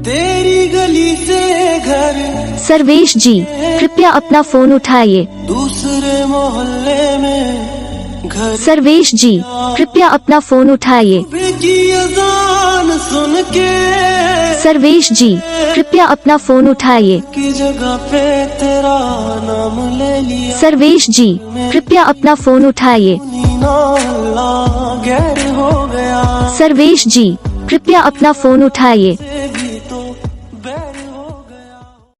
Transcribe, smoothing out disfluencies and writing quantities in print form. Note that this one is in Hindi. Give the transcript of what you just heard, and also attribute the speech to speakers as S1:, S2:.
S1: तेरी गली से घर।
S2: सर्वेश जी कृपया अपना फोन उठाइए।
S1: दूसरे मोहल्ले में घर।
S2: सर्वेश जी कृपया अपना फोन उठाइए।
S1: की अजान सुन के।
S2: सर्वेश जी कृपया अपना फोन उठाइए।
S1: की जगह पे तेरा नाम ले लिया।
S2: सर्वेश जी कृपया अपना फोन उठाइए।
S1: गैर हो गया।
S2: सर्वेश जी कृपया अपना फोन उठाइए।